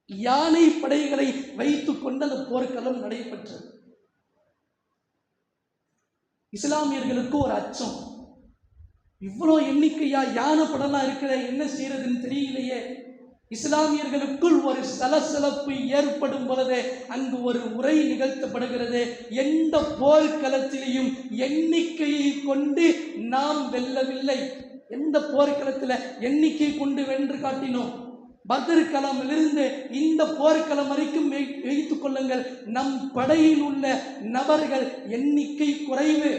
யானை படைகளை வைத்துக் கொண்டு அந்த போர்க்களம் நடைபெற்றது. இஸ்லாமியர்களுக்கு ஒரு அச்சம், இவ்வளோ எண்ணிக்கையா யானை படலாம் இருக்கிற, என்ன செய்யறதுன்னு தெரியலையே. இஸ்லாமியர்களுக்குள் ஒரு சலசலப்பு ஏற்படும் பொழுது அங்கு ஒரு உரை நிகழ்த்தப்படுகிறது. எந்த போர்க்களத்திலையும் எண்ணிக்கையை கொண்டு நாம் வெல்லவில்லை. எந்த போர்க்களத்தில் எண்ணிக்கை கொண்டு வென்று காட்டினோம்? பத்ர் களமிலிருந்து இந்த போர்க்களம் வரைக்கும் வைத்துக் கொள்ளுங்கள். நம் படையில் உள்ள நபர்கள் எண்ணிக்கை குறைவு.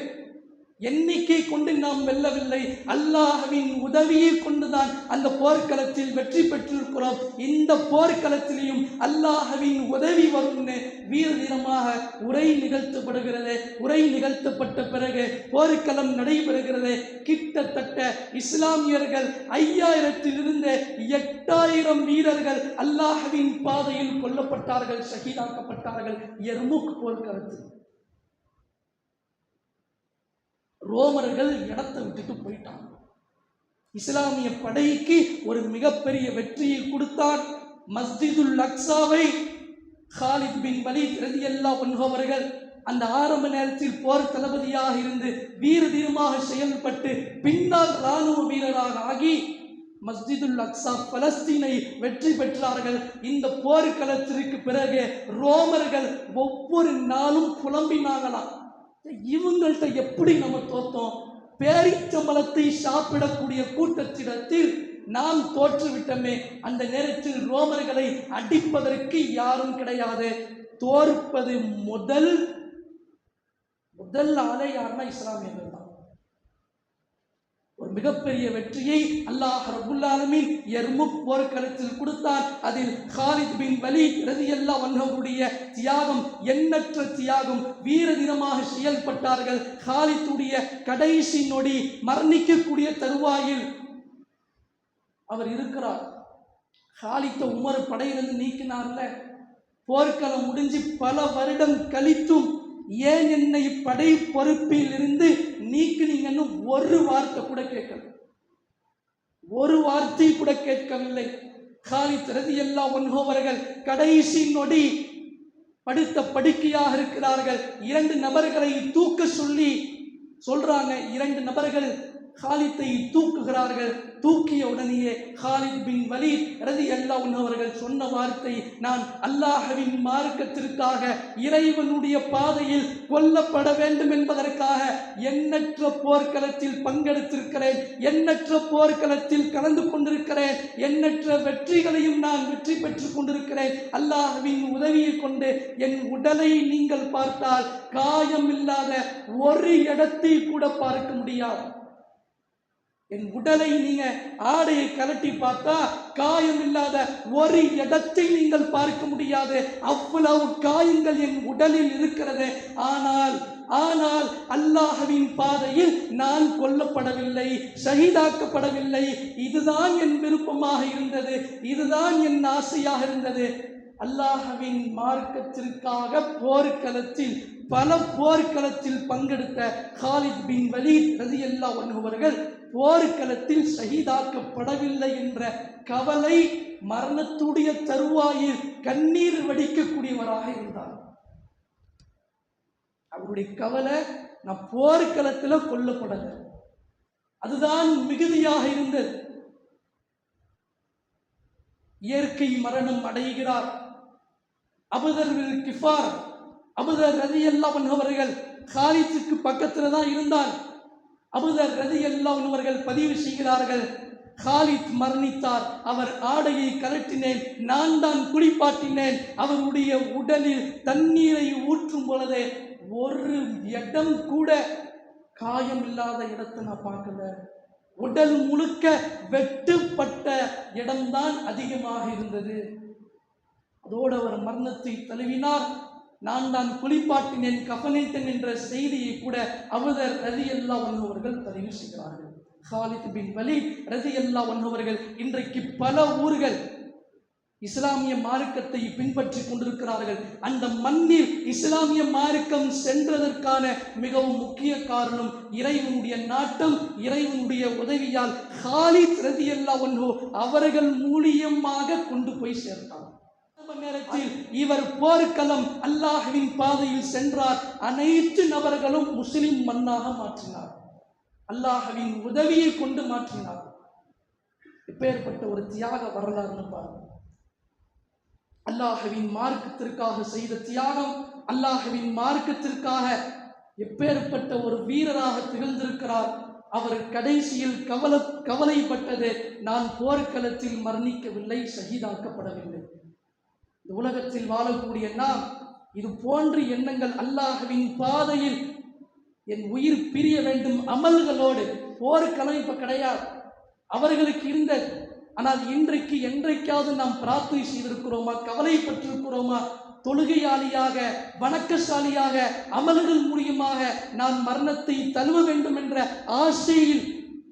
எண்ணிக்கை கொண்டு நாம் வெல்லவில்லை. அல்லாஹ்வின் உதவியை கொண்டுதான் அந்த போர்க்களத்தில் வெற்றி பெற்றிருக்கிறோம். இந்த போர்க்களத்திலையும் அல்லாஹ்வின் உதவி வரும்னு வீர தீரமாக உரை நிகழ்த்தப்படுகிறது. உரை நிகழ்த்தப்பட்ட பிறகு போர்க்களம் நடைபெறுகிறது. கிட்டத்தட்ட இஸ்லாமியர்கள் 5000 8,000 வீரர்கள் அல்லாஹ்வின் பாதையில் கொல்லப்பட்டார்கள், ஷஹீதாக்கப்பட்டார்கள் யர்முக் போர்க்களத்தில். ரோமர்கள் இடத்தை விட்டுட்டு போயிட்டாங்க. இஸ்லாமிய படைக்கு ஒரு மிகப்பெரிய வெற்றியை கொடுத்தார். மஸ்ஜிதுல் அக்ஸாவை காலித் பின் வலீத் ரலியல்லாஹு அன்ஹு அவர்கள் அந்த ஆரம்ப நேரத்தில் போர் தளபதியாக இருந்து வீர தீரமாக செயல்பட்டு பின்னால் இராணுவ வீரராக ஆகி மஸ்ஜிதுல் அக்ஸா பலஸ்தீனை வெற்றி பெற்றார்கள். இந்த போர்க்களத்திற்கு பிறகு ரோமர்கள் ஒவ்வொரு நாளும் புலம்பினாங்களாம், இவங்கள்ட்ட எப்படி நம்ம தோத்தோம்? பேரிச்சம்பழத்தை சாப்பிடக்கூடிய கூட்டத்திடத்தில் நாம் தோற்றுவிட்டோமே. அந்த நேரத்தில் ரோமர்களை அடிப்பதற்கு யாரும் கிடையாது. தோற்பது முதல் முதல் ஆளே யாருன்னா இஸ்லாமியர்கள் தான். ஒரு மிகப்பெரிய வெற்றியை அல்லாஹ் ரப்புல் ஆலமீன் யர்முக் போர்க்களத்தில் கொடுத்தார். அதில் காலித் பின் வலீத் ரலியல்லாஹு அன்ஹுவுடைய தியாகம் எண்ணற்ற தியாகம், வீர தீரமாக செயல்பட்டார்கள். காலித்துடைய கடைசி நொடி மரணிக்கக்கூடிய தருவாயில் அவர் இருக்கிறார். காலித்த உமர் படையிலிருந்து நீக்கினார்ல, போர்க்களம் முடிஞ்சு பல வருடம் கழித்தும் ஏன் என்னை படை பொறுப்பில் இருந்து நீக்கினீங்கன்னு ஒரு வார்த்தை கூட கேட்கல, ஒரு வார்த்தை கூட கேட்கவில்லை. காலித் ரலியல்லாஹு அன்ஹு அவர்கள் கடைசி நொடி படுத்த படுக்கையாக இருக்கிறார்கள். 2 நபர்களை தூக்க சொல்றாங்க. 2 நபர்கள் காலித்தை தூக்குகிறார்கள். தூக்கிய உடனேயே காலித் பின் வலீத் ரலியல்லாஹு அன்ஹு அவர்கள் சொன்ன வார்த்தை, நான் அல்லாஹ்வின் மார்க்கத்திற்காக இறைவனுடைய பாதையில் கொல்லப்பட வேண்டும் என்பதற்காக எண்ணற்ற போர்க்களத்தில் பங்கெடுத்திருக்கிறேன், எண்ணற்ற போர்க்களத்தில் கலந்து கொண்டிருக்கிறேன், எண்ணற்ற வெற்றிகளையும் நான் வெற்றி பெற்றுக் கொண்டிருக்கிறேன். அல்லாஹ்வின் உதவியை கொண்டு என் உடலை நீங்கள் பார்த்தால் காயம் இல்லாத ஒரு இடத்தை கூட பார்க்க முடியாது. என் உடலை நீங்க ஆடையை கலட்டி பார்த்தா காயம் இல்லாத ஒரு இடத்தை நீங்கள் பார்க்க முடியாது. அவ்வளவு காயங்கள் என் உடலில் இருக்கிறது. ஆனால் அல்லாஹ்வின் பாதையில் நான் கொல்லப்படவில்லை, ஷஹீதாக்கப்படவில்லை. இதுதான் என் விருப்பமாக இருந்தது, இதுதான் என் ஆசையாக இருந்தது. அல்லாஹ்வின் மார்க்கத்திற்காக போர்க்களத்தில் பல போர்க்களத்தில் பங்கெடுத்த காலித் பின் வலீத் ரலியல்லாஹு அன்ஹு அவர்கள் போர்க்களத்தில் ஷஹீதாக்கப்படவில்லை என்ற கவலை, மரணத்துடைய தருவாயில் கண்ணீர் வடிக்கக்கூடியவராக இருந்தார். அவருடைய கவலை, நான் போர்க்களத்தில் கொல்லப்படல, அதுதான் மிகுதியாக இருந்தது. இயற்கை மரணம் அடைகிறார். அபூதர் கிஃபார் அபூதர் ரலியல்லாஹு அன்ஹு அவர்கள் காலித்துக்கு பக்கத்தில் தான் இருந்தார். அபூதர் ரலியல்லாஹு அன்ஹு அவர்கள் பதிவு செய்கிறார்கள், காலித் மரணித்தார், அவர் ஆடையை கலட்டினேன், நான் தான் குளிப்பாட்டினேன். அவருடைய உடலில் தண்ணீரை ஊற்றும் பொழுது ஒரு இடம் கூட காயம் இல்லாத இடத்தை நான் பார்க்கல. உடல் முழுக்க வெட்டுப்பட்ட இடம்தான் அதிகமாக இருந்தது. அதோடு அவர் மரணத்தை தழுவினார். நான் தான் குளிப்பாட்டினேன், கஃனிட்டேன் என்ற செய்தியை கூட அபூதர் ரலியல்லாஹு அன்ஹு அவர்கள் பதிவு செய்கிறார்கள். காலித் பின் வலீத் ரலியல்லாஹு அன்ஹு அவர்கள் இன்றைக்கு பல ஊர்கள் இஸ்லாமிய மார்க்கத்தை பின்பற்றி கொண்டிருக்கிறார்கள். அந்த மண்ணில் இஸ்லாமிய மார்க்கம் சென்றதற்கான மிகவும் முக்கிய காரணம் இறைவனுடைய நாட்டம், இறைவனுடைய உதவியால் காலித் ரலியல்லாஹு அன்ஹு அவர்கள் மூலியமாக கொண்டு போய் சேர்த்தார். நேரத்தில் இவர் போர்க்களம் அல்லாஹ்வின் பாதையில் சென்றார். அனைத்து நபர்களும் முஸ்லிம் மண்ணாக மாற்றினார், அல்லாஹ்வின் உதவியை கொண்டு மாற்றினார். இப்பேற்பட்ட ஒரு தியாக வரலாறுன்னு பாருங்க. அல்லாஹ்வின் மார்க்கத்திற்காக செய்த தியாகம், அல்லாஹ்வின் மார்க்கத்திற்காக எப்பேற்பட்ட ஒரு வீரராக திகழ்ந்திருக்கிறார். அவர் கடைசியில் கவலைப்பட்டது, நான் போர்க்களத்தில் மரணிக்கவில்லை, ஷஹீதாக்கப்படவில்லை. இந்த உலகத்தில் வாழக்கூடிய நாம் இது போன்ற எண்ணங்கள், அல்லாஹ்வின் பாதையில் என் உயிர் பிரிய வேண்டும் அமல்களோடு, போர்க்களம் இப்ப கிடையாது, அவர்களுக்கு இருந்தது. ஆனால் இன்றைக்கு என்றைக்காவது நாம் பிரார்த்தனை செய்திருக்கிறோமா, கவலைப்பட்டிருக்கிறோமா? தொழுகையாளியாக, வணக்கசாலியாக, அமல்கள் மூலியமாக நான் மரணத்தை தழுவ வேண்டும் என்ற ஆசையில்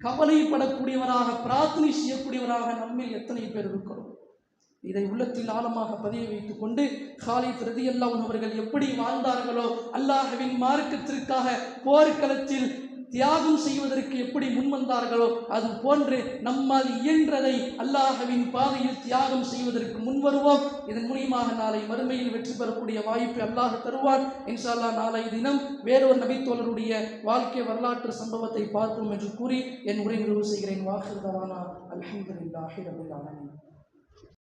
கவலைப்படக்கூடியவராக, பிரார்த்தனை செய்யக்கூடியவராக நம்மில் எத்தனை பேர் இருக்கிறோம்? இதை உள்ளத்தில் ஆழமாக பதிய வைத்துக் கொண்டு காலித் ரலியல்லாஹு அன்ஹு அவர்கள் எப்படி வாழ்ந்தார்களோ, அல்லாஹ்வின் மார்க்கத்திற்காக போர்க்களத்தில் தியாகம் செய்வதற்கு எப்படி முன்வந்தார்களோ, அது போன்று நம்மால் இயன்றதை அல்லாஹ்வின் பாதையில் தியாகம் செய்வதற்கு முன்வருவோம். இதன் மூலியமாக நாளை மறுமையில் வெற்றி பெறக்கூடிய வாய்ப்பை அல்லாஹ் தருவார். இன்ஷா அல்லாஹ் நாளை தினம் வேறொரு நபித்தோழருடைய வாழ்க்கை வரலாற்று சம்பவத்தை பார்ப்போம் என்று கூறி என் உரை நிறைவு செய்கிறேன். வாஹிர் தவானா அல்ஹம்துலில்லாஹி ரப்பில் ஆலமீன்.